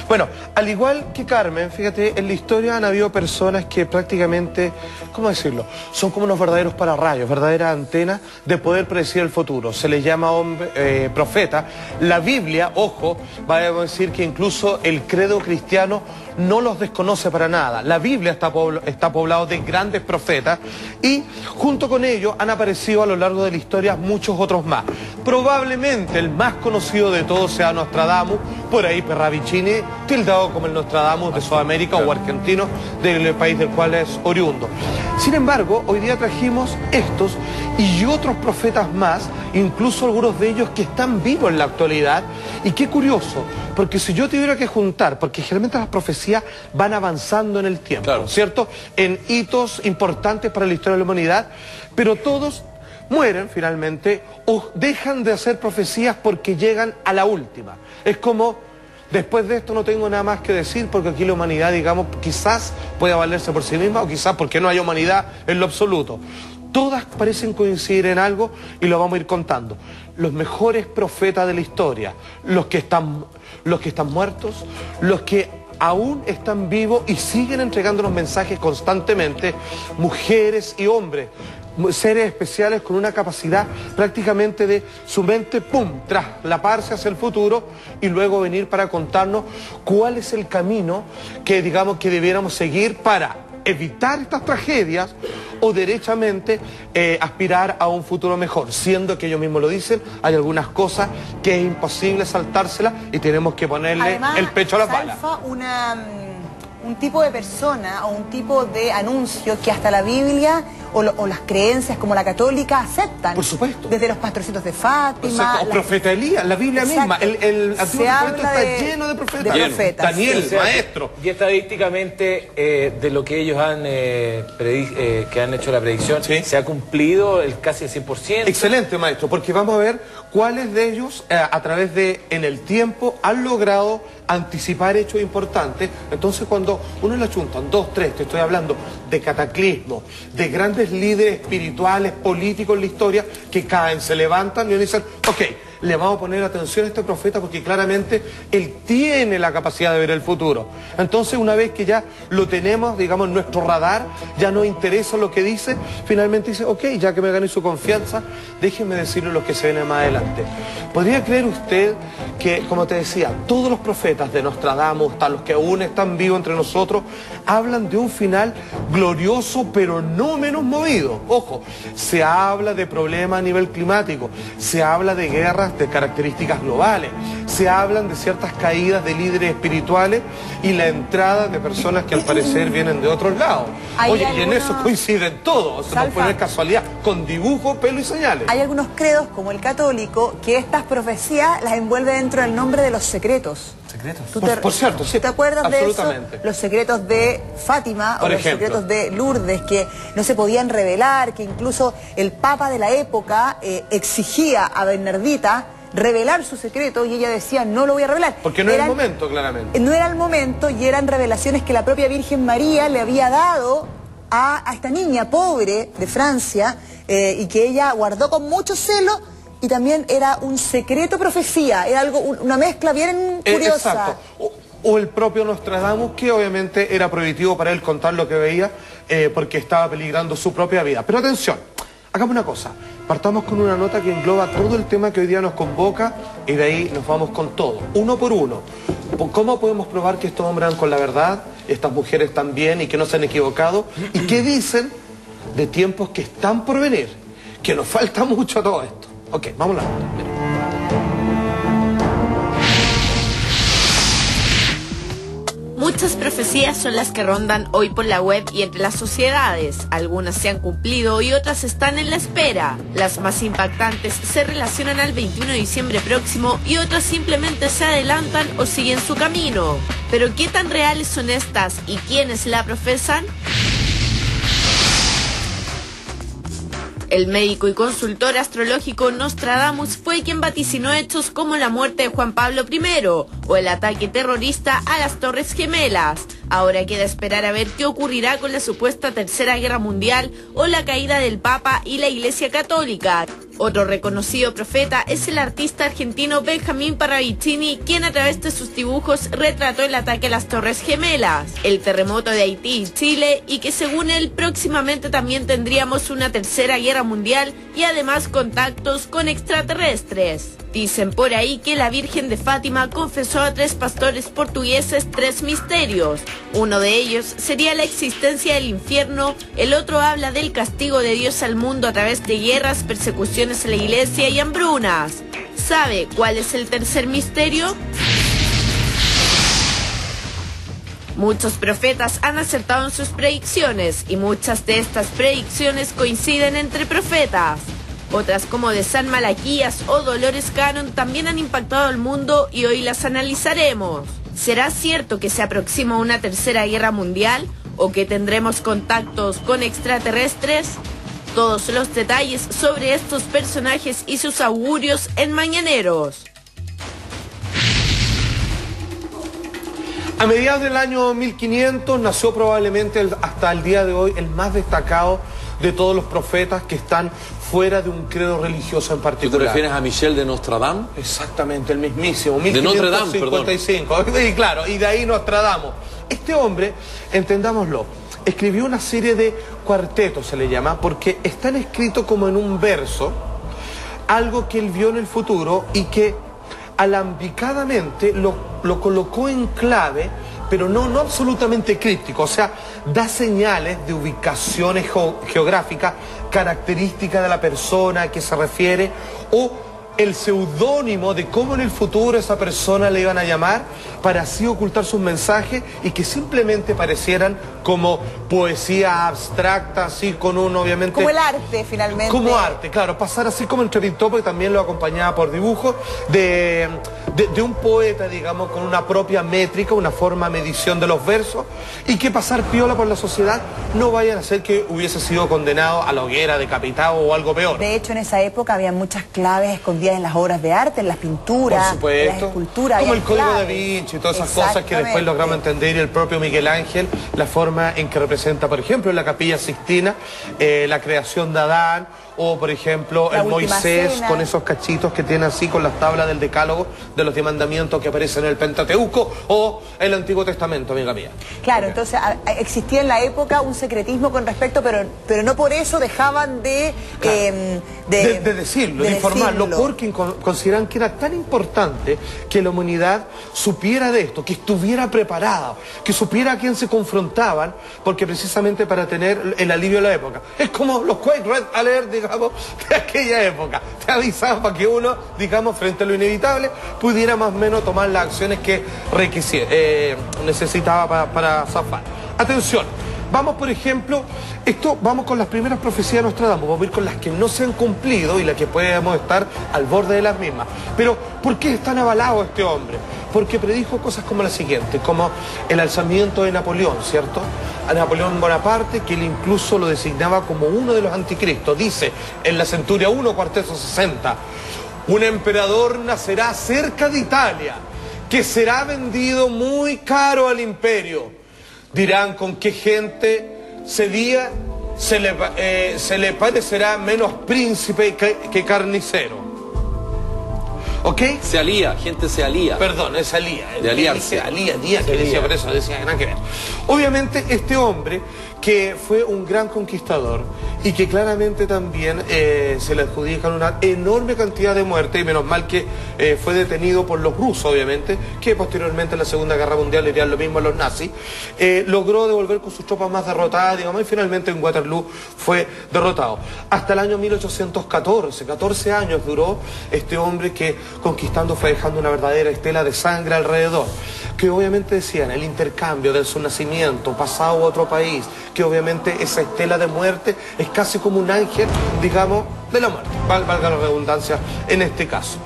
Bueno, al igual que Carmen, fíjate, en la historia han habido personas que prácticamente, ¿cómo decirlo? Son como unos verdaderos pararrayos, verdaderas antenas de poder predecir el futuro. Se les llama profeta. La Biblia, ojo, va a decir que incluso el credo cristiano no los desconoce para nada. La Biblia está poblado de grandes profetas y junto con ellos han aparecido a lo largo de la historia muchos otros más. Probablemente el más conocido de todos sea Nostradamus, por ahí Perravicini, tildado como el Nostradamus de Sudamérica o argentino del país del cual es oriundo. Sin embargo, hoy día trajimos estos y otros profetas más, incluso algunos de ellos que están vivos en la actualidad. Y qué curioso, porque si yo tuviera que juntar, porque generalmente las profecías van avanzando en el tiempo, claro, ¿cierto? En hitos importantes para la historia de la humanidad, pero todos mueren finalmente o dejan de hacer profecías porque llegan a la última. Es como, después de esto no tengo nada más que decir porque aquí la humanidad, digamos, quizás pueda valerse por sí misma o quizás porque no hay humanidad en lo absoluto. Todas parecen coincidir en algo y lo vamos a ir contando. Los mejores profetas de la historia, los que están muertos, los que aún están vivos y siguen entregándonos mensajes constantemente, mujeres y hombres, seres especiales con una capacidad prácticamente de su mente, ¡pum!, traslaparse hacia el futuro y luego venir para contarnos cuál es el camino que, digamos, que debiéramos seguir para evitar estas tragedias o derechamente aspirar a un futuro mejor, siendo que ellos mismos lo dicen, hay algunas cosas que es imposible saltárselas y tenemos que ponerle además el pecho a las balas. Un tipo de persona o un tipo de anuncio que hasta la Biblia o las creencias como la católica aceptan. Por supuesto. Desde los pastorcitos de Fátima. O profeta Elías, la Biblia misma. El Antiguo Testamento está lleno de profetas. Daniel, maestro. Y estadísticamente de lo que ellos han hecho la predicción, ¿sí?, se ha cumplido casi el 100%. Excelente, maestro, porque vamos a ver cuáles de ellos a través de, en el tiempo, han logrado anticipar hechos importantes. Entonces cuando uno le achuntan 2, 3, te estoy hablando de cataclismos, de grandes líderes espirituales, políticos en la historia, que caen, se levantan y dicen, ok, le vamos a poner atención a este profeta porque claramente él tiene la capacidad de ver el futuro. Entonces una vez que ya lo tenemos, digamos, en nuestro radar, ya nos interesa lo que dice, finalmente dice, ok, ya que me gané su confianza, déjenme decirle lo que se viene más adelante. ¿Podría creer usted que, como te decía, todos los profetas de Nostradamus, hasta los que aún están vivos entre nosotros, hablan de un final glorioso pero no menos movido? Ojo, se habla de problemas a nivel climático, se habla de guerras de características globales, se hablan de ciertas caídas de líderes espirituales y la entrada de personas que al parecer vienen de otros lados. Oye, y en eso coinciden todos, se nos pone casualidad, con dibujo, pelo y señales. Hay algunos credos, como el católico, que estas profecías las envuelve dentro del nombre de los secretos. ¿Secretos? Por cierto, sí. ¿Tú te acuerdas de eso? Los secretos de Fátima o los secretos de Lourdes que no se podían revelar, que incluso el Papa de la época exigía a Bernardita revelar su secreto y ella decía, no lo voy a revelar. Porque no era el momento, claramente. No era el momento y eran revelaciones que la propia Virgen María le había dado a esta niña pobre de Francia y que ella guardó con mucho celo. Y también era un secreto profecía, era algo, una mezcla bien curiosa. Exacto. O el propio Nostradamus, que obviamente era prohibitivo para él contar lo que veía, porque estaba peligrando su propia vida. Pero atención, hagamos una cosa, partamos con una nota que engloba todo el tema que hoy día nos convoca y de ahí nos vamos con todo, uno por uno. ¿Cómo podemos probar que estos hombres van con la verdad, estas mujeres también y que no se han equivocado? ¿Y qué dicen de tiempos que están por venir? Que nos falta mucho a todo esto. Ok, vamos a la nota. Mira. Muchas profecías son las que rondan hoy por la web y entre las sociedades. Algunas se han cumplido y otras están en la espera. Las más impactantes se relacionan al 21 de diciembre próximo y otras simplemente se adelantan o siguen su camino. Pero ¿qué tan reales son estas y quiénes la profesan? El médico y consultor astrológico Nostradamus fue quien vaticinó hechos como la muerte de Juan Pablo I o el ataque terrorista a las Torres Gemelas. Ahora queda esperar a ver qué ocurrirá con la supuesta Tercera Guerra Mundial o la caída del Papa y la Iglesia Católica. Otro reconocido profeta es el artista argentino Benjamín Parravicini, quien a través de sus dibujos retrató el ataque a las Torres Gemelas, el terremoto de Haití y Chile, y que según él próximamente también tendríamos una tercera guerra mundial y además contactos con extraterrestres. Dicen por ahí que la Virgen de Fátima confesó a 3 pastores portugueses 3 misterios. Uno de ellos sería la existencia del infierno, el otro habla del castigo de Dios al mundo a través de guerras, persecuciones en la iglesia y hambrunas. ¿Sabe cuál es el tercer misterio? Muchos profetas han acertado en sus predicciones y muchas de estas predicciones coinciden entre profetas. Otras como de San Malaquías o Dolores Cannon también han impactado al mundo y hoy las analizaremos. ¿Será cierto que se aproxima una tercera guerra mundial o que tendremos contactos con extraterrestres? Todos los detalles sobre estos personajes y sus augurios en Mañaneros. A mediados del año 1500 nació probablemente hasta el día de hoy el más destacado de todos los profetas que están fuera de un credo religioso en particular. ¿Tú te refieres a Michel de Nostradamus? Exactamente, el mismísimo, de Notre Dame, perdón. Y claro, y de ahí Nostradamus. Este hombre, entendámoslo, escribió una serie de cuartetos, se le llama, porque están escritos como en un verso, algo que él vio en el futuro y que alambicadamente lo colocó en clave, pero no absolutamente críptico, o sea, da señales de ubicaciones geográficas, características de la persona a que se refiere, o el seudónimo de cómo en el futuro esa persona le iban a llamar, para así ocultar sus mensajes y que simplemente parecieran como poesía abstracta, así con un, obviamente... Como el arte, finalmente. Como arte, claro, pasar así como entre pintó, porque también lo acompañaba por dibujos, de un poeta, digamos, con una propia métrica, una forma de medición de los versos, y que pasar piola por la sociedad no vayan a ser que hubiese sido condenado a la hoguera, decapitado o algo peor. De hecho, en esa época había muchas claves escondidas en las obras de arte, en las pinturas, por supuesto, en las esculturas. Como el Código da Vinci y todas esas cosas que después logramos entender, y el propio Miguel Ángel, la forma en que representa, por ejemplo, en la Capilla Sixtina, la creación de Adán, o por ejemplo el Moisés cena, con esos cachitos que tiene así con las tablas del decálogo de los 10 mandamientos que aparecen en el Pentateuco, o el Antiguo Testamento, amiga mía. Claro, entonces existía en la época un secretismo con respecto, pero no por eso dejaban de decirlo, de informarlo, porque consideran que era tan importante que la humanidad supiera de esto, que estuviera preparada, que supiera a quién se confrontaban, porque precisamente para tener el alivio de la época. Es como los Quake Red Alert, digamos, de aquella época. Te avisaban para que uno, digamos, frente a lo inevitable, pudiera más o menos tomar las acciones que necesitaba para zafar. Atención, vamos por ejemplo, vamos con las primeras profecías de Nostradamus, vamos a ir con las que no se han cumplido y las que podemos estar al borde de las mismas. Pero, ¿por qué es tan avalado este hombre? Porque predijo cosas como la siguiente, como el alzamiento de Napoleón, ¿cierto? A Napoleón Bonaparte, que él incluso lo designaba como uno de los anticristos. Dice en la Centuria 1, cuarteto 60, un emperador nacerá cerca de Italia, que será vendido muy caro al imperio. Dirán con qué gente se le parecerá menos príncipe que carnicero. ¿Ok? Se alía, gente se alía. Perdón, es alía. De aliarse. Que decía, por eso decía, nada que ver. Obviamente este hombre, que fue un gran conquistador y que claramente también se le adjudican una enorme cantidad de muertes, y menos mal que fue detenido por los rusos, obviamente, que posteriormente en la Segunda Guerra Mundial le harían lo mismo a los nazis, logró devolver con sus tropas más derrotadas, digamos, y finalmente en Waterloo fue derrotado. Hasta el año 1814, 14 años duró este hombre que conquistando fue dejando una verdadera estela de sangre alrededor, que obviamente decían el intercambio de su nacimiento, pasado a otro país, que obviamente esa estela de muerte es casi como un ángel, digamos, de la muerte, valga la redundancia en este caso.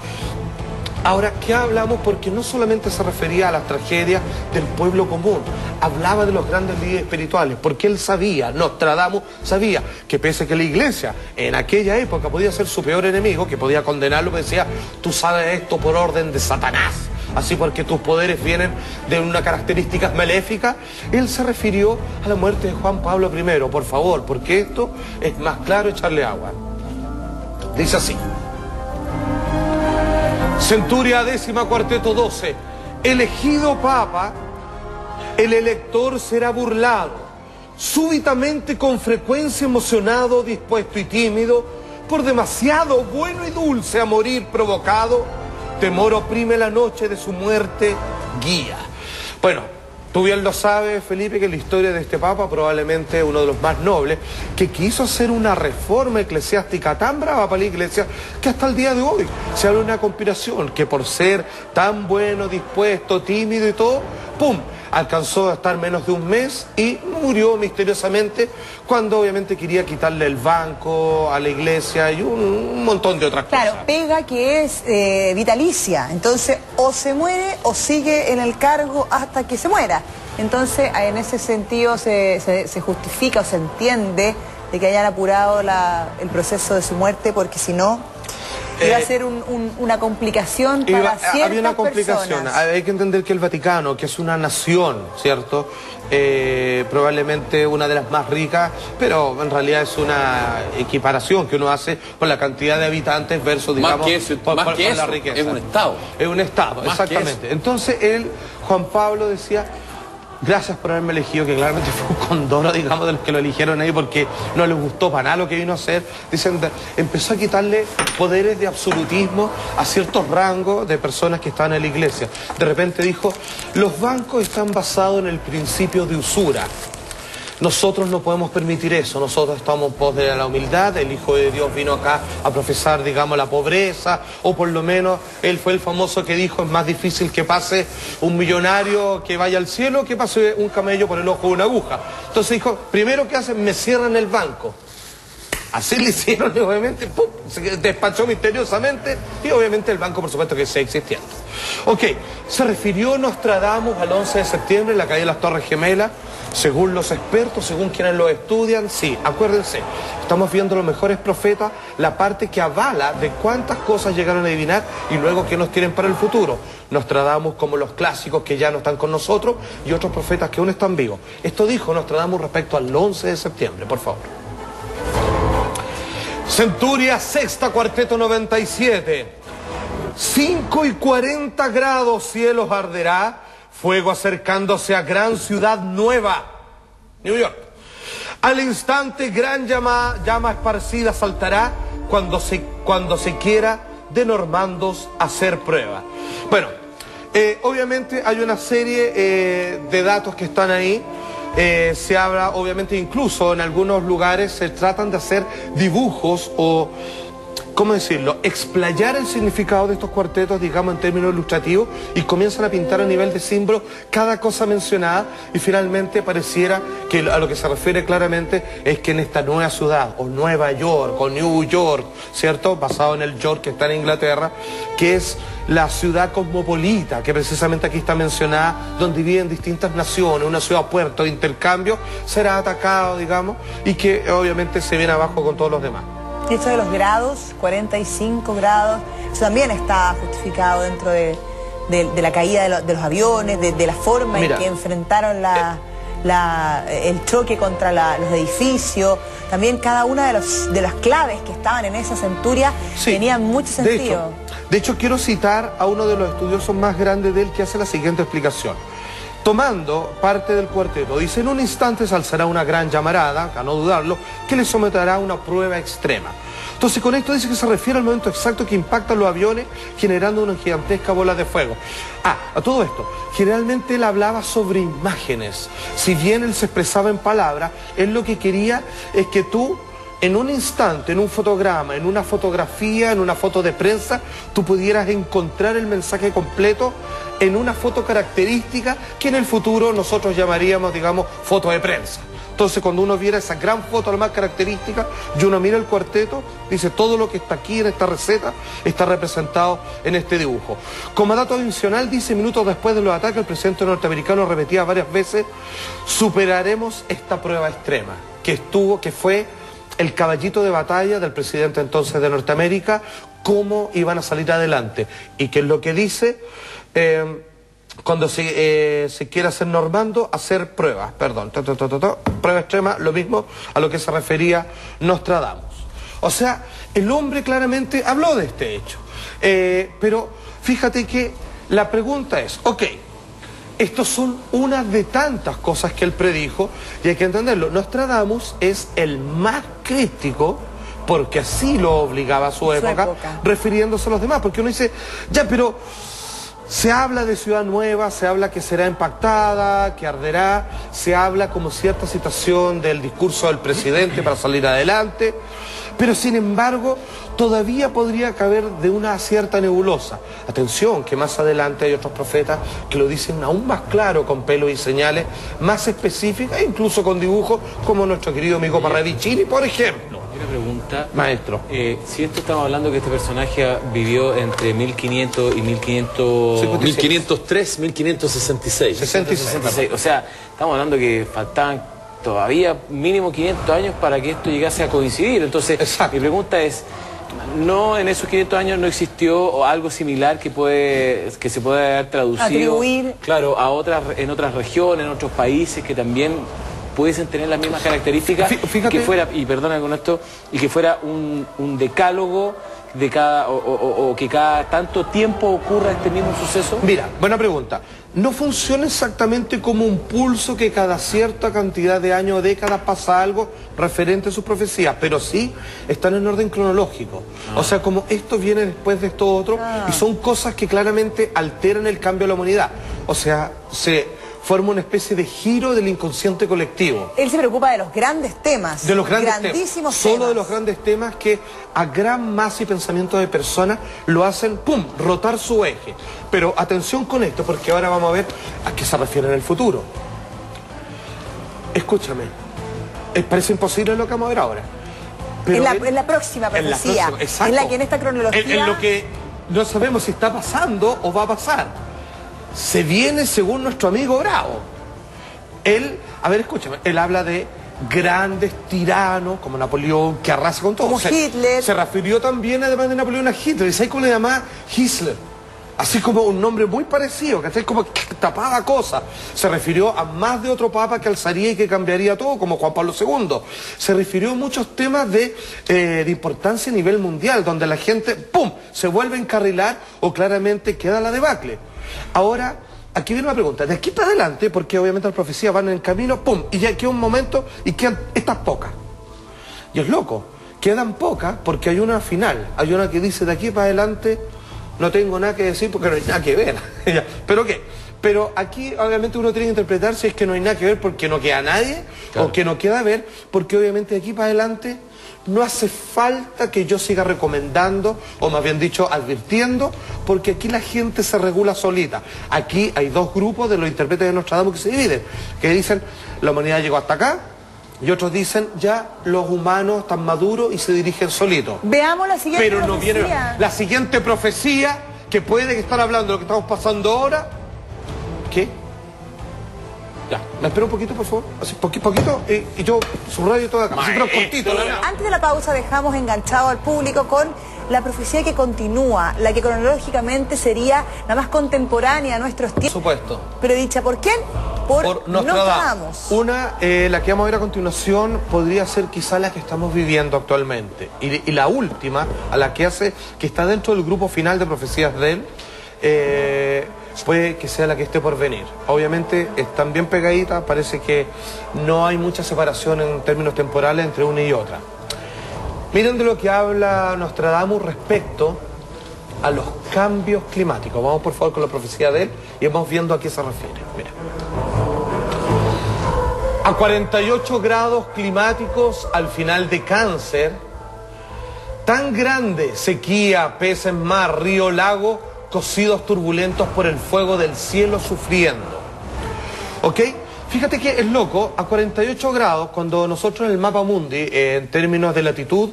Ahora, ¿qué hablamos? Porque no solamente se refería a las tragedias del pueblo común, hablaba de los grandes líderes espirituales, porque él sabía, Nostradamus sabía, que pese a que la iglesia en aquella época podía ser su peor enemigo, que podía condenarlo, pues decía, tú sabes esto por orden de Satanás, así porque tus poderes vienen de una característica maléfica. Él se refirió a la muerte de Juan Pablo I, por favor, porque esto es más claro echarle agua. Dice así. Centuria décima, cuarteto 12. Elegido papa, el elector será burlado, súbitamente con frecuencia emocionado, dispuesto y tímido, por demasiado bueno y dulce a morir provocado, temor oprime la noche de su muerte guía. Bueno, tú bien lo sabes, Felipe, que la historia de este papa probablemente uno de los más nobles, que quiso hacer una reforma eclesiástica tan brava para la iglesia que hasta el día de hoy se habla de una conspiración, que por ser tan bueno, dispuesto, tímido y todo, ¡pum!, alcanzó a estar menos de un mes y murió misteriosamente cuando obviamente quería quitarle el banco a la iglesia y un montón de otras cosas. Claro, pega que es vitalicia, entonces o se muere o sigue en el cargo hasta que se muera. Entonces en ese sentido se justifica o se entiende de que hayan apurado el proceso de su muerte, porque si no iba a ser una complicación para ciertas había una complicación. Personas. Hay que entender que el Vaticano, que es una nación, ¿cierto? Probablemente una de las más ricas, pero en realidad es una equiparación que uno hace con la cantidad de habitantes versus, digamos, por la riqueza. Es un Estado. Es un Estado, más exactamente. Entonces Juan Pablo decía: gracias por haberme elegido, que claramente fue un condoro, digamos, de los que lo eligieron ahí porque no les gustó para nada lo que vino a hacer. Dicen, empezó a quitarle poderes de absolutismo a ciertos rangos de personas que estaban en la iglesia. De repente dijo: los bancos están basados en el principio de usura. Nosotros no podemos permitir eso, nosotros estamos en pos de la humildad, el Hijo de Dios vino acá a profesar, digamos, la pobreza, o por lo menos él fue el famoso que dijo: es más difícil que pase un millonario que vaya al cielo que pase un camello por el ojo de una aguja. Entonces dijo: primero que hacen, me cierran el banco. Así le hicieron, y obviamente, ¡pum!, se despachó misteriosamente, y obviamente el banco, por supuesto, que sigue existiendo. Ok, se refirió Nostradamus al 11 de septiembre en la caída de las Torres Gemelas, según los expertos, según quienes lo estudian. Sí, acuérdense, estamos viendo los mejores profetas, la parte que avala de cuántas cosas llegaron a adivinar y luego qué nos tienen para el futuro. Nostradamus, como los clásicos que ya no están con nosotros, y otros profetas que aún están vivos. Esto dijo Nostradamus respecto al 11 de septiembre, por favor. Centuria sexta, cuarteto 97. 5:40 grados, cielos arderá, fuego acercándose a gran ciudad nueva, New York. Al instante gran llama esparcida saltará cuando se quiera de normandos hacer prueba. Bueno, obviamente hay una serie de datos que están ahí. Se habla, obviamente, incluso en algunos lugares se tratan de hacer dibujos o, ¿cómo decirlo?, explayar el significado de estos cuartetos, digamos, en términos ilustrativos, y comienzan a pintar a nivel de símbolo cada cosa mencionada, y finalmente pareciera que a lo que se refiere claramente es que en esta nueva ciudad, o Nueva York, o New York, ¿cierto?, basado en el York que está en Inglaterra, que es la ciudad cosmopolita, que precisamente aquí está mencionada, donde viven distintas naciones, una ciudad puerto de intercambio, será atacado, digamos, y que obviamente se viene abajo con todos los demás. Y esto de los grados, 45 grados, eso también está justificado dentro de la caída de los aviones, de la forma en que enfrentaron el choque contra los edificios. También cada una de las claves que estaban en esa centuria tenían mucho sentido. De hecho, quiero citar a uno de los estudiosos más grandes de él, que hace la siguiente explicación. Tomando parte del cuarteto, dice: en un instante se alzará una gran llamarada, a no dudarlo, que le someterá a una prueba extrema. Entonces con esto dice que se refiere al momento exacto que impactan los aviones, generando una gigantesca bola de fuego. A todo esto, generalmente él hablaba sobre imágenes. Si bien él se expresaba en palabras, él lo que quería es que tú, en un instante, en un fotograma, en una fotografía, en una foto de prensa, tú pudieras encontrar el mensaje completo en una foto característica que en el futuro nosotros llamaríamos, digamos, foto de prensa. Entonces, cuando uno viera esa gran foto, la más característica, y uno mira el cuarteto, dice: todo lo que está aquí en esta receta está representado en este dibujo. Como dato adicional, dice: minutos después de los ataques, el presidente norteamericano repetía varias veces: superaremos esta prueba extrema, que fue el caballito de batalla del presidente entonces de Norteamérica, cómo iban a salir adelante. Y que es lo que dice: cuando se quiere hacer normando, hacer pruebas, prueba extrema, lo mismo a lo que se refería Nostradamus. O sea, el hombre claramente habló de este hecho. Pero fíjate que la pregunta es, ok, estos son una de tantas cosas que él predijo y hay que entenderlo. Nostradamus es el más crítico porque así lo obligaba a su época, refiriéndose a los demás. Porque uno dice, ya, pero se habla de ciudad nueva, se habla que será impactada, que arderá, se habla como cierta situación del discurso del presidente para salir adelante, pero sin embargo todavía podría caber de una cierta nebulosa. Atención, que más adelante hay otros profetas que lo dicen aún más claro, con pelos y señales más específicas, incluso con dibujos, como nuestro querido amigo Parravicini, por ejemplo. Una pregunta, maestro. Si esto estamos hablando que este personaje vivió entre 1500 y 1503, 1566. 66. O sea, estamos hablando que faltaban todavía mínimo 500 años para que esto llegase a coincidir. Entonces, exacto, mi pregunta es, ¿no en esos 500 años no existió algo similar que se puede haber traducido, atribuir, claro, en otras regiones, en otros países que también pudiesen tener las mismas características? Fíjate, que fuera, y perdona con esto, y que fuera un decálogo de cada, o que cada tanto tiempo ocurra este mismo suceso? Mira, buena pregunta. No funciona exactamente como un pulso que cada cierta cantidad de años o décadas pasa algo referente a sus profecías, pero sí están en orden cronológico. O sea, como esto viene después de esto otro, y son cosas que claramente alteran el cambio de la humanidad. O sea, se forma una especie de giro del inconsciente colectivo. Él se preocupa de los grandes temas. De los grandísimos temas. Solo de los grandes temas que a gran masa y pensamiento de personas lo hacen, ¡pum!, rotar su eje. Pero atención con esto, porque ahora vamos a ver a qué se refiere en el futuro. Escúchame, parece imposible lo que vamos a ver ahora. Pero en la próxima profecía, en la que en esta cronología... En lo que no sabemos si está pasando o va a pasar. Se viene según nuestro amigo Bravo. Él, a ver, escúchame, él habla de grandes tiranos como Napoleón, que arrasa con todo. Como Hitler. Se refirió también, además de Napoleón, a Hitler. ¿Y sabes cómo le llamaba? Hitler. Así como un nombre muy parecido, que como que tapaba cosas. Se refirió a más de otro papa que alzaría y que cambiaría todo, como Juan Pablo II. Se refirió a muchos temas de importancia a nivel mundial, donde la gente, ¡pum!, se vuelve a encarrilar o claramente queda la debacle. Ahora, aquí viene una pregunta. De aquí para adelante, porque obviamente las profecías van en el camino, ¡pum!, y ya queda un momento y quedan estas pocas. Y es loco, quedan pocas porque hay una final. Hay una que dice, de aquí para adelante no tengo nada que decir porque no hay nada que ver. ¿Pero qué? Pero aquí obviamente uno tiene que interpretar si es que no hay nada que ver porque no queda nadie, claro, o que no queda ver, porque obviamente de aquí para adelante no hace falta que yo siga recomendando, o más bien dicho, advirtiendo, porque aquí la gente se regula solita. Aquí hay dos grupos de los intérpretes de Nostradamus que se dividen, que dicen, la humanidad llegó hasta acá, y otros dicen, ya los humanos están maduros y se dirigen solitos. Veamos la siguiente profecía. Pero no viene la siguiente profecía, que puede que estar hablando de lo que estamos pasando ahora. ¿Qué? Ya, me espero un poquito, por favor. Así, poquito, y yo subrayo todo acá. Así, pero cortito. Antes de la pausa dejamos enganchado al público con la profecía que continúa, la que cronológicamente sería la más contemporánea a nuestros tiempos. Por supuesto. Pero dicha ¿por quién? Por Nostradamus. Una, la que vamos a ver a continuación, podría ser quizá la que estamos viviendo actualmente. Y la última, a la que hace, que está dentro del grupo final de profecías de él, puede que sea la que esté por venir. Obviamente están bien pegaditas, parece que no hay mucha separación en términos temporales entre una y otra. Miren de lo que habla Nostradamus respecto a los cambios climáticos. Vamos por favor con la profecía de él y vamos viendo a qué se refiere. Mira. A 48 grados climáticos al final de Cáncer, tan grande sequía, pez en mar, río, lago, cocidos turbulentos por el fuego del cielo sufriendo. ¿Ok? Fíjate que es loco, a 48 grados, cuando nosotros en el mapa mundi, en términos de latitud,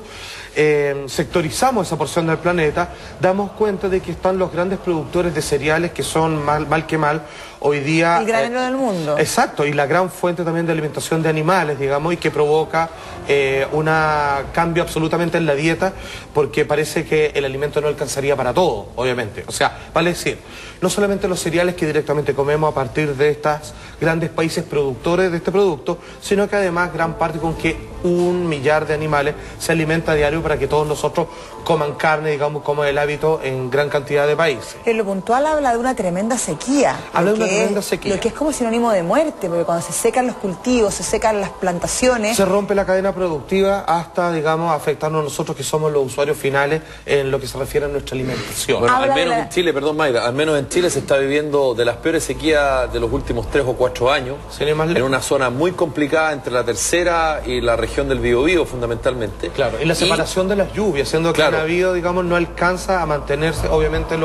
sectorizamos esa porción del planeta, damos cuenta de que están los grandes productores de cereales que son mal que mal, hoy día... El granero del mundo. Exacto, y la gran fuente también de alimentación de animales, digamos, y que provoca un cambio absolutamente en la dieta, porque parece que el alimento no alcanzaría para todo, obviamente. O sea, vale decir, no solamente los cereales que directamente comemos a partir de estos grandes países productores de este producto, sino que además gran parte con que 1 millar de animales se alimenta a diario para que todos nosotros coman carne, digamos, como el hábito en gran cantidad de países. En lo puntual habla de una tremenda sequía. Habla de una tremenda sequía. Lo que es como sinónimo de muerte, porque cuando se secan los cultivos, se secan las plantaciones... Se rompe la cadena productiva hasta, digamos, afectarnos a nosotros que somos los usuarios finales en lo que se refiere a nuestra alimentación. Bueno, al menos en Chile, perdón Mayra, al menos en Chile se está viviendo de las peores sequías de los últimos 3 o 4 años, en una zona muy complicada entre la tercera y la región del Biobío fundamentalmente. Claro, y la separación de las lluvias, siendo que el navío, digamos, no alcanza a mantenerse, obviamente,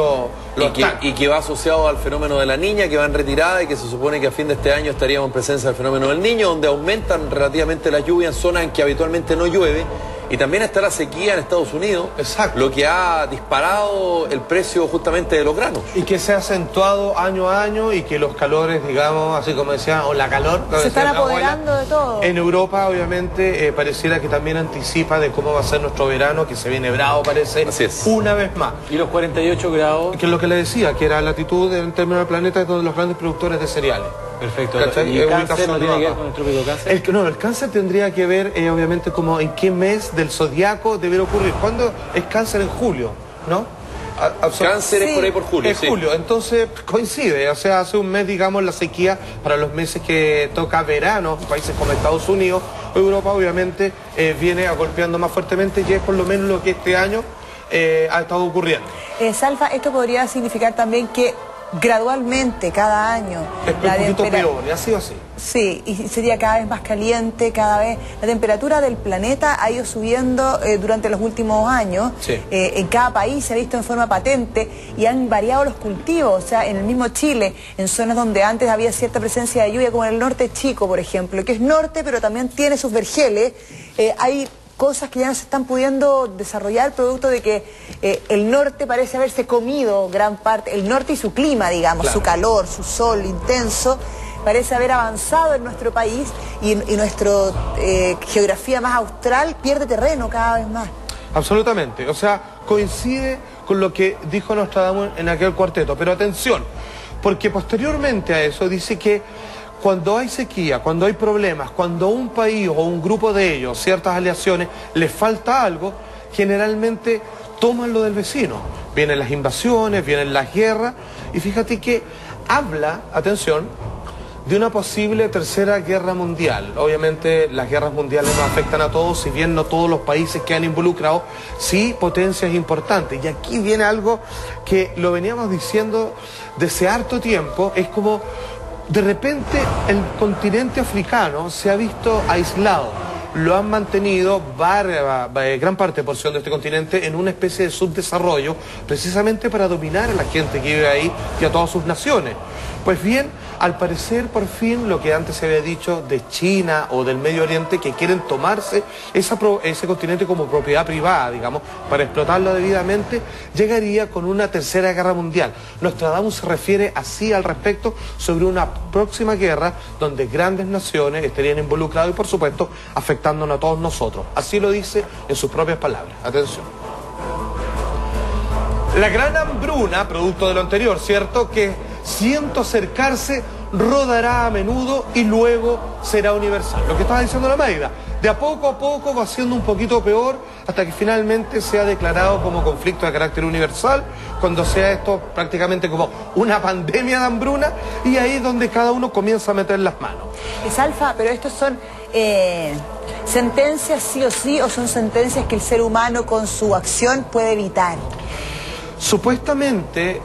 y que va asociado al fenómeno de la Niña, que va en retirada y que se supone que a fin de este año estaríamos en presencia del fenómeno del Niño, donde aumentan relativamente las lluvias en zonas en que habitualmente no llueve. Y también está la sequía en Estados Unidos, lo que ha disparado el precio justamente de los granos. Y que se ha acentuado año a año y que los calores, digamos, así como decía, o la calor... Se están apoderando de todo. En Europa, obviamente, pareciera que también anticipa de cómo va a ser nuestro verano, que se viene bravo, parece, una vez más. Y los 48 grados... Que es lo que le decía, que era la latitud en términos del planeta, es donde los grandes productores de cereales. Perfecto. ¿Y el cáncer no tiene que ver con el trópico cáncer? El cáncer tendría que ver, obviamente, como en qué mes del zodiaco debería ocurrir. ¿Cuándo es cáncer? En julio, ¿no? Cáncer es por ahí por julio. Es julio, entonces coincide, o sea, hace un mes, digamos, la sequía para los meses que toca verano, países como Estados Unidos o Europa, obviamente, viene golpeando más fuertemente y es por lo menos lo que este año ha estado ocurriendo. Salfa, esto podría significar también que gradualmente, cada año... Es un poquito peor, ha sido así. Sí, y sería cada vez más caliente, cada vez... La temperatura del planeta ha ido subiendo durante los últimos años. Sí. En cada país se ha visto en forma patente y han variado los cultivos. O sea, en el mismo Chile, en zonas donde antes había cierta presencia de lluvia, como en el norte chico, por ejemplo, que es norte, pero también tiene sus vergeles, hay cosas que ya no se están pudiendo desarrollar producto de que el norte parece haberse comido gran parte, el norte y su clima, digamos, su calor, su sol intenso, parece haber avanzado en nuestro país y nuestra geografía más austral pierde terreno cada vez más. Absolutamente, o sea, coincide con lo que dijo Nostradamus en aquel cuarteto, pero atención, porque posteriormente a eso dice que cuando hay sequía, cuando hay problemas, cuando a un país o un grupo de ellos, ciertas aleaciones, les falta algo, generalmente toman lo del vecino. Vienen las invasiones, vienen las guerras, y fíjate que habla, atención, de una posible tercera guerra mundial. Obviamente las guerras mundiales nos afectan a todos, si bien no todos los países quedan involucrados, sí potencias importantes. Y aquí viene algo que lo veníamos diciendo desde harto tiempo, es como... De repente el continente africano se ha visto aislado, lo han mantenido gran parte, porción de este continente en una especie de subdesarrollo, precisamente para dominar a la gente que vive ahí y a todas sus naciones. Pues bien, al parecer por fin lo que antes se había dicho de China o del Medio Oriente, que quieren tomarse ese continente como propiedad privada, digamos, para explotarlo debidamente, llegaría con una tercera guerra mundial. Nostradamus se refiere así al respecto sobre una próxima guerra donde grandes naciones estarían involucradas y por supuesto afectándonos a todos nosotros. Así lo dice en sus propias palabras. Atención. La gran hambruna, producto de lo anterior, ¿cierto?, que siento acercarse, rodará a menudo y luego será universal. Lo que estaba diciendo la Mayra, de a poco va siendo un poquito peor hasta que finalmente sea declarado como conflicto de carácter universal, cuando sea esto prácticamente como una pandemia de hambruna, y ahí es donde cada uno comienza a meter las manos. Es Alfa, pero estos son sentencias sí o sí, o son sentencias que el ser humano con su acción puede evitar. Supuestamente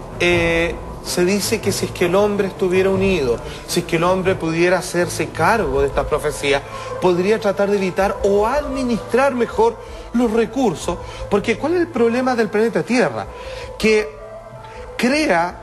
se dice que si es que el hombre estuviera unido, si es que el hombre pudiera hacerse cargo de estas profecías, podría tratar de evitar o administrar mejor los recursos, porque ¿cuál es el problema del planeta Tierra? Que crea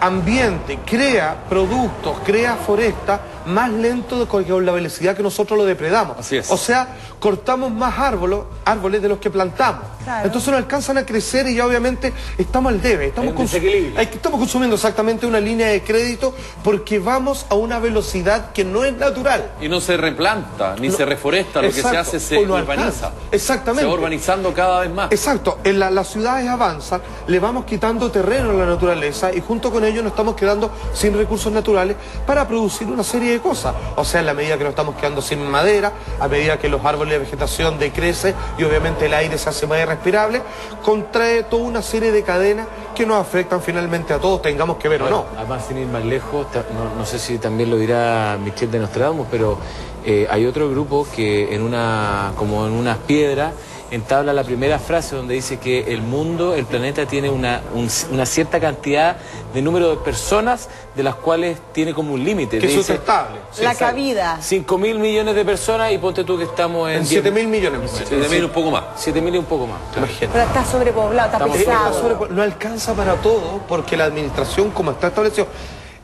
ambiente, crea productos, crea foresta más lento con la velocidad que nosotros lo depredamos. Así es. O sea, cortamos más árboles de los que plantamos. Claro. Entonces no alcanzan a crecer y ya obviamente estamos al debe. Estamos consumiendo exactamente una línea de crédito porque vamos a una velocidad que no es natural. Y no se replanta, ni se reforesta, lo que se hace se urbaniza. Exactamente. Se va urbanizando cada vez más. Exacto. Las ciudades avanzan, le vamos quitando terreno a la naturaleza y junto con ello nos estamos quedando sin recursos naturales para producir una serie de cosas. O sea, en la medida que nos estamos quedando sin madera, a medida que los árboles de vegetación decrecen y obviamente el aire se hace más irrespirable, contrae toda una serie de cadenas que nos afectan finalmente a todos, tengamos que ver o no. Además, sin ir más lejos, no sé si también lo dirá Michel de Nostradamus, pero hay otro grupo que como en unas piedras, entabla la primera frase donde dice que el mundo, el planeta tiene una cierta cantidad de número de personas de las cuales tiene como un límite. Que es sustentable. La cabida. 5.000 millones de personas y ponte tú que estamos en 7.000 millones. 7.000 un poco más. 7.000 y un poco más. Imagínate. Pero está sobrepoblado, está pesado. No alcanza para todo porque la administración, como está establecido,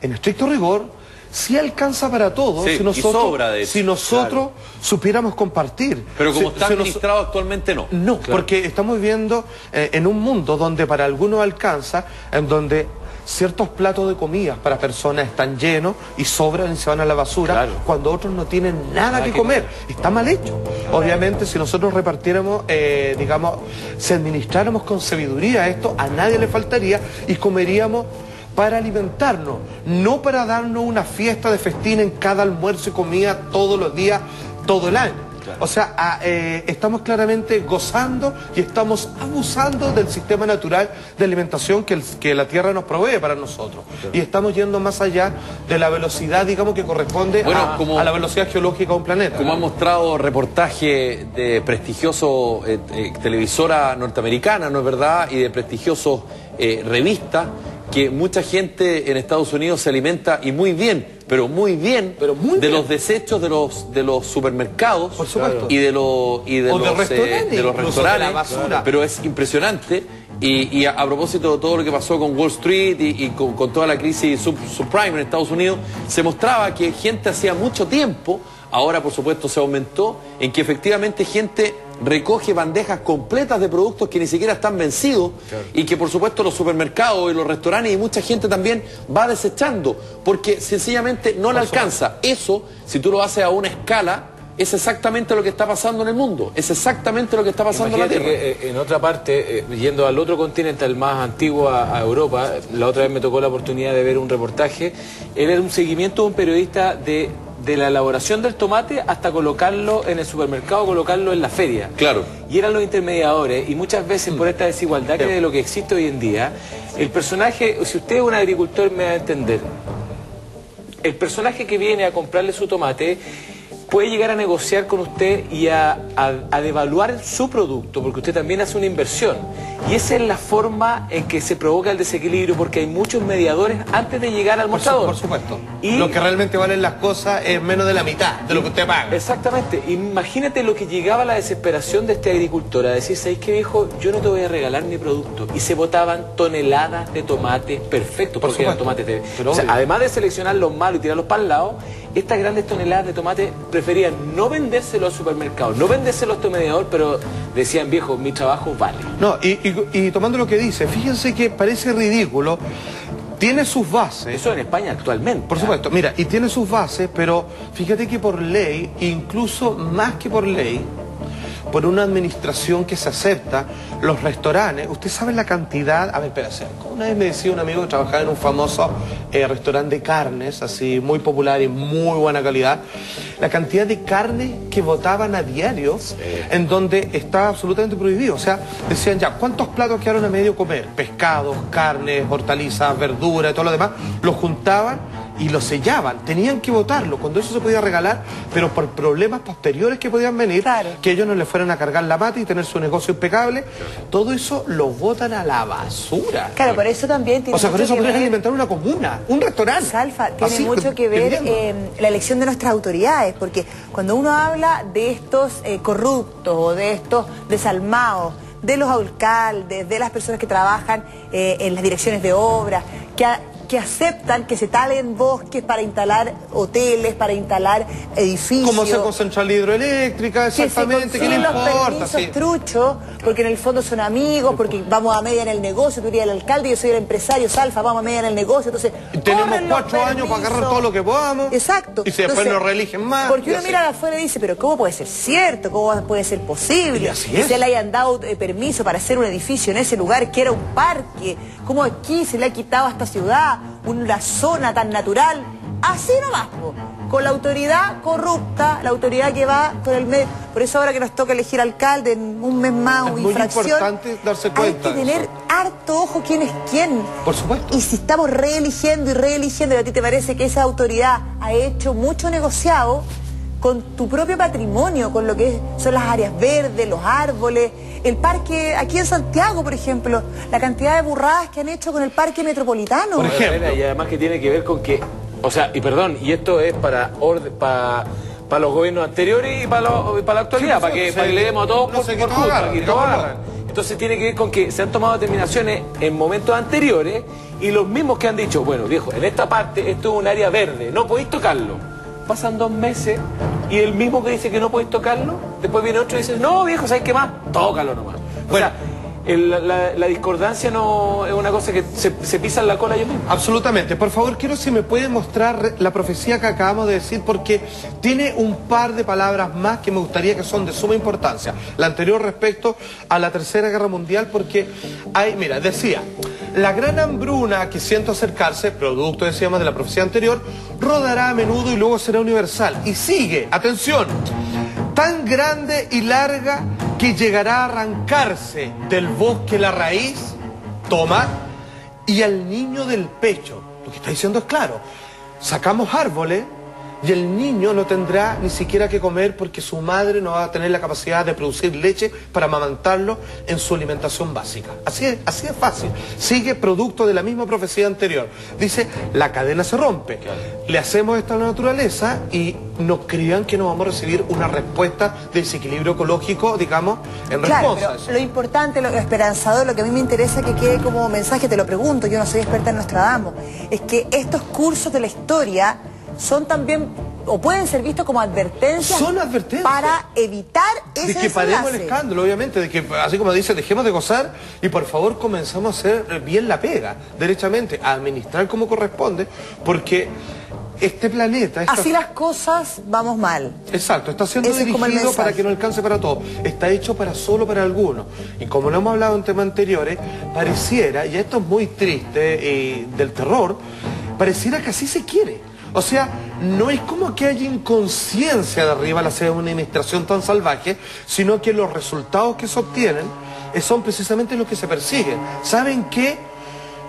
en estricto rigor, sí alcanza para todo, sí, si nosotros supiéramos compartir. Pero como está administrado actualmente no. No, porque estamos viviendo en un mundo donde para algunos alcanza, en donde ciertos platos de comidas para personas están llenos y sobran y se van a la basura, cuando otros no tienen nada que comer. Está mal hecho. Obviamente, si nosotros repartiéramos, si administráramos con sabiduría esto, a nadie le faltaría y comeríamos para alimentarnos, no para darnos una fiesta de festín en cada almuerzo y comida todos los días, todo el año. Claro. O sea, estamos claramente gozando y estamos abusando del sistema natural de alimentación que la Tierra nos provee para nosotros. Claro. Y estamos yendo más allá de la velocidad, que corresponde a la velocidad geológica de un planeta. Como han mostrado reportaje de prestigioso televisora norteamericana, ¿no es verdad? Y de prestigiosos revistas, que mucha gente en Estados Unidos se alimenta y muy bien, pero muy bien, de los desechos de los supermercados. Por supuesto. Y de los restaurantes, la basura. Pero es impresionante. Y a propósito de todo lo que pasó con Wall Street y con toda la crisis subprime en Estados Unidos, se mostraba que gente hacía mucho tiempo, ahora por supuesto se aumentó, en que efectivamente gente recoge bandejas completas de productos que ni siquiera están vencidos, y que por supuesto los supermercados y los restaurantes y mucha gente también va desechando porque sencillamente no le alcanza. Eso, si tú lo haces a una escala, es exactamente lo que está pasando en el mundo, es exactamente lo que está pasando en la Tierra. Que, en otra parte, yendo al otro continente, al más antiguo, a Europa, la otra vez me tocó la oportunidad de ver un reportaje, era un seguimiento de un periodista de la elaboración del tomate hasta colocarlo en el supermercado, colocarlo en la feria. Claro. Y eran los intermediadores, y muchas veces por esta desigualdad que de lo que existe hoy en día, el personaje, si usted es un agricultor me va a entender, el personaje que viene a comprarle su tomate puede llegar a negociar con usted y a devaluar su producto, porque usted también hace una inversión. Y esa es la forma en que se provoca el desequilibrio, porque hay muchos mediadores antes de llegar al mostrador. Por supuesto. Y lo que realmente valen las cosas es menos de la mitad de lo que usted paga. Exactamente. Imagínate lo que llegaba a la desesperación de este agricultor, a decir, ¿sabes qué, viejo? Yo no te voy a regalar mi producto. Y se botaban toneladas de tomates perfectos, porque eran tomates de... O sea, además de seleccionar los malos y tirarlos para el lado, estas grandes toneladas de tomate preferían no vendérselo al supermercado, no vendérselo a este mediador, pero decían, viejo, mi trabajo vale. No, y tomando lo que dice, fíjense que parece ridículo, tiene sus bases. Eso en España actualmente. Por supuesto, mira, y tiene sus bases, pero fíjate que por ley, incluso más que por ley, por una administración que se acepta, los restaurantes, usted sabe la cantidad, a ver, espérate, una vez me decía un amigo que trabajaba en un famoso restaurante de carnes, así muy popular y muy buena calidad, la cantidad de carne que botaban a diario, en donde estaba absolutamente prohibido. O sea, decían ya, ¿cuántos platos quedaron a medio comer? Pescados, carnes, hortalizas, verduras, todo lo demás, los juntaban y lo sellaban, tenían que botarlo, cuando eso se podía regalar, pero por problemas posteriores que podían venir, que ellos no les fueran a cargar la mata y tener su negocio impecable, todo eso lo botan a la basura. Claro, por eso también tiene por eso podrían alimentar una comuna, un restaurante. Salfa, tiene mucho que ver la elección de nuestras autoridades, porque cuando uno habla de estos corruptos o de estos desalmados, de los alcaldes, de las personas que trabajan en las direcciones de obra, que que aceptan que se talen bosques para instalar hoteles, para instalar edificios. Como se concentra la hidroeléctrica, exactamente, ¿qué le importa? Los permisos truchos, porque en el fondo son amigos, porque vamos a media en el negocio, tú eres el alcalde, yo soy el empresario, Salfa, vamos a media en el negocio, entonces... Tenemos 4 años para agarrar todo lo que podamos. Exacto. Y si después nos reeligen más. Porque uno mira de afuera y dice, pero ¿cómo puede ser cierto? ¿Cómo puede ser posible? Y así que es. se le hayan dado permiso para hacer un edificio en ese lugar que era un parque. ¿Cómo aquí se le ha quitado a esta ciudad una zona tan natural? Así nomás, con la autoridad corrupta, la autoridad que va con el medio. Por eso ahora que nos toca elegir alcalde en un mes más o infracción, muy importante darse cuenta. Hay que tener harto ojo quién es quién. Por supuesto. Y si estamos reeligiendo y reeligiendo, ¿y a ti te parece que esa autoridad ha hecho mucho negociado con tu propio patrimonio, con lo que son las áreas verdes, los árboles, el parque, aquí en Santiago, por ejemplo, la cantidad de burradas que han hecho con el parque metropolitano? Por ejemplo. Y además que tiene que ver con que, o sea, y perdón, y esto es para los gobiernos anteriores y para la actualidad, Sí, para que le demos a todos no sé qué todo para que todos agarran. Entonces tiene que ver con que se han tomado determinaciones en momentos anteriores y los mismos que han dicho, bueno, viejo, en esta parte esto es un área verde, no podéis tocarlo. Pasan 2 meses y el mismo que dice que no podéis tocarlo, después viene otro y dice, no, viejo, ¿sabes qué más? Tócalo nomás. Bueno, o sea, la discordancia no es una cosa que se pisa en la cola yo mismo. Absolutamente. Por favor, quiero si me pueden mostrar la profecía que acabamos de decir, porque tiene un par de palabras más que me gustaría que son de suma importancia. La anterior respecto a la Tercera Guerra Mundial, porque hay, mira, decía, la gran hambruna que siento acercarse, producto, decíamos, de la profecía anterior, rodará a menudo y luego será universal. Y sigue, atención, tan grande y larga que llegará a arrancarse del bosque la raíz, toma, y al niño del pecho. Lo que está diciendo es claro, sacamos árboles y el niño no tendrá ni siquiera que comer porque su madre no va a tener la capacidad de producir leche para amamantarlo en su alimentación básica. Así es fácil. Sigue producto de la misma profecía anterior. Dice, la cadena se rompe. Le hacemos esto a la naturaleza y no crean que no vamos a recibir una respuesta de desequilibrio ecológico, digamos, en respuesta a eso. Lo importante, lo esperanzador, lo que a mí me interesa que quede como mensaje, te lo pregunto, yo no soy experta en Nostradamus, es que estos cursos de la historia son también, o pueden ser vistos como advertencias. Son advertencias. Para evitar ese de que paremos el escándalo, obviamente, de que, así como dice, dejemos de gozar y por favor comenzamos a hacer bien la pega, derechamente, a administrar como corresponde, porque este planeta... Así las cosas vamos mal. Exacto, está siendo dirigido para que no alcance para todos. Está hecho solo para algunos. Y como lo hemos hablado en temas anteriores, pareciera, y esto es muy triste, del terror, pareciera que así se quiere. O sea, no es como que haya inconsciencia de arriba al hacer una administración tan salvaje, sino que los resultados que se obtienen son precisamente los que se persiguen. ¿Saben qué?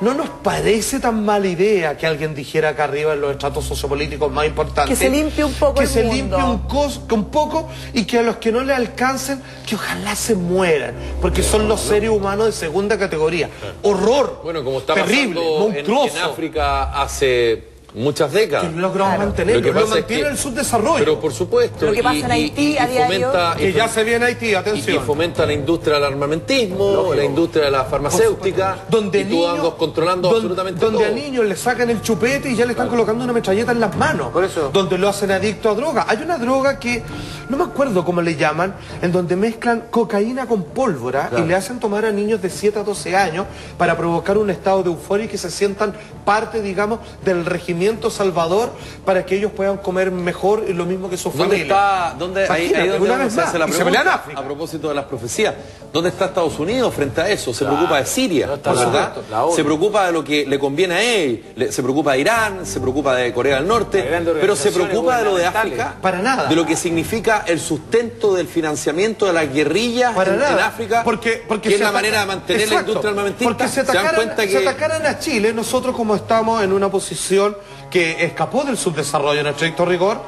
No nos parece tan mala idea que alguien dijera acá arriba en los estratos sociopolíticos más importantes. Que se limpie un poco el mundo. Que se limpie un poco y que a los que no le alcancen, que ojalá se mueran. Porque son los seres humanos de segunda categoría. Horror. Bueno, como está terrible, monstruoso. En África hace muchas décadas. Que logramos mantenerlo, lo mantiene el subdesarrollo. Pero por supuesto. Lo que pasa en Haití a diario. Que ya se viene Haití, atención. Y fomenta la industria del armamentismo, la industria de la farmacéutica. Donde niños, controlando absolutamente todo. Donde a niños le sacan el chupete y ya le están colocando una metralleta en las manos. Por eso. Donde lo hacen adicto a droga. Hay una droga que, no me acuerdo cómo le llaman, en donde mezclan cocaína con pólvora y le hacen tomar a niños de 7 a 12 años para provocar un estado de euforia y que se sientan parte, digamos, del regimiento salvador para que ellos puedan comer mejor y lo mismo que su familia. Ahí donde se hace la pregunta, a propósito de las profecías, ¿dónde está Estados Unidos frente a eso? Se preocupa de Siria, ¿verdad? Se preocupa de lo que le conviene a él, se preocupa de Irán, se preocupa de Corea del Norte, pero se preocupa de lo de África, para nada, de lo que significa el sustento del financiamiento de las guerrillas en África, porque que es la manera de mantener la industria armamentista. Porque se atacaran a Chile, nosotros como estamos en una posición que escapó del subdesarrollo en estricto rigor,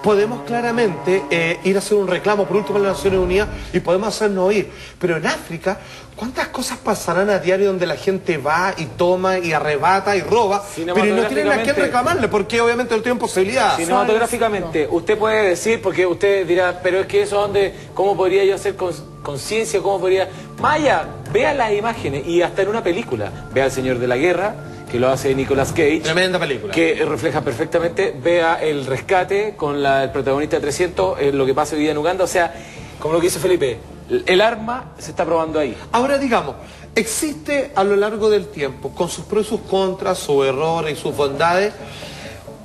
podemos claramente ir a hacer un reclamo por último a las Naciones Unidas y podemos hacernos oír. Pero en África, ¿cuántas cosas pasarán a diario donde la gente va y toma y arrebata y roba, pero no tienen a quién reclamarle? Porque obviamente no tienen posibilidad. Cinematográficamente, usted puede decir, porque usted dirá, pero es que eso donde, ¿cómo podría yo hacer conciencia? ¿Cómo podría...? Maya, vea las imágenes y hasta en una película, vea El Señor de la Guerra, que lo hace Nicolas Cage. Tremenda película. Que refleja perfectamente, vea el rescate con el protagonista de 300, lo que pasa hoy día en Uganda. O sea, como lo que dice Felipe, el arma se está probando ahí. Ahora, digamos, existe a lo largo del tiempo, con sus pros y sus contras, sus errores y sus bondades,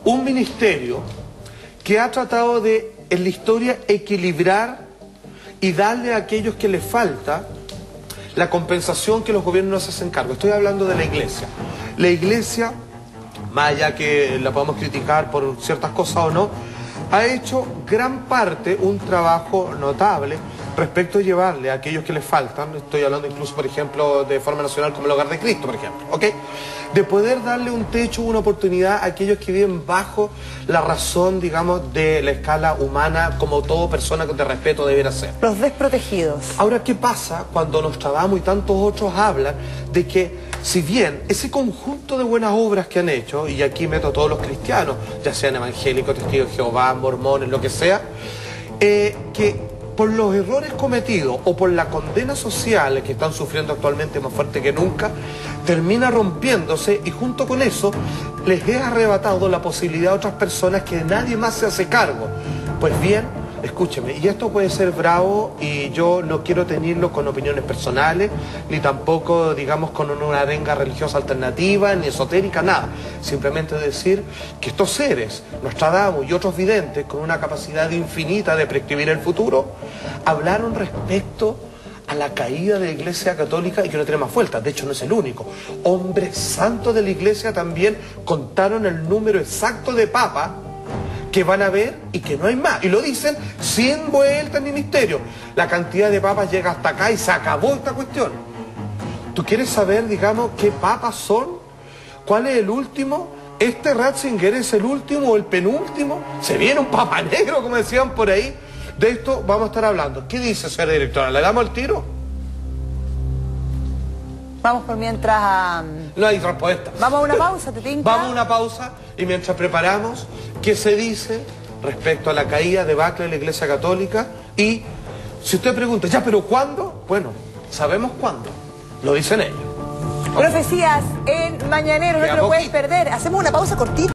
un ministerio que ha tratado de, en la historia, equilibrar y darle a aquellos que les falta la compensación que los gobiernos no se hacen cargo. Estoy hablando de la Iglesia. La Iglesia, más allá que la podamos criticar por ciertas cosas o no, ha hecho gran parte un trabajo notable respecto a llevarle a aquellos que les faltan, estoy hablando incluso, por ejemplo, de forma nacional como el Hogar de Cristo, por ejemplo, ¿ok? De poder darle un techo, una oportunidad a aquellos que viven bajo la razón, digamos, de la escala humana, como toda persona de respeto debiera ser. Los desprotegidos. Ahora, ¿qué pasa cuando Nostradamus y tantos otros hablan de que, si bien ese conjunto de buenas obras que han hecho, y aquí meto a todos los cristianos, ya sean evangélicos, testigos de Jehová, mormones, lo que sea, que por los errores cometidos o por la condena social que están sufriendo actualmente más fuerte que nunca, termina rompiéndose y junto con eso les he arrebatado la posibilidad a otras personas que nadie más se hace cargo. Pues bien, escúcheme, y esto puede ser bravo y yo no quiero tenerlo con opiniones personales, ni tampoco, digamos, con una arenga religiosa alternativa, ni esotérica, nada. Simplemente decir que estos seres, Nostradamus y otros videntes, con una capacidad infinita de prescribir el futuro, hablaron respecto a la caída de la Iglesia Católica y que no tiene más vueltas. De hecho, no es el único. Hombres santos de la Iglesia también contaron el número exacto de papas que van a ver y que no hay más. Y lo dicen sin vuelta ni misterio. La cantidad de papas llega hasta acá y se acabó esta cuestión. ¿Tú quieres saber, digamos, qué papas son? ¿Cuál es el último? ¿Este Ratzinger es el último o el penúltimo? ¿Se viene un papa negro, como decían por ahí? De esto vamos a estar hablando. ¿Qué dice, señora directora? ¿Le damos el tiro? Vamos por mientras a... No hay respuesta. Vamos a una pausa, ¿te tinca? Vamos a una pausa y mientras preparamos qué se dice respecto a la caída de debacle de la Iglesia Católica. Y si usted pregunta, ¿ya pero cuándo? Bueno, sabemos cuándo. Lo dicen ellos. Profecías en Mañaneros, no te lo puedes perder. Hacemos una pausa cortita.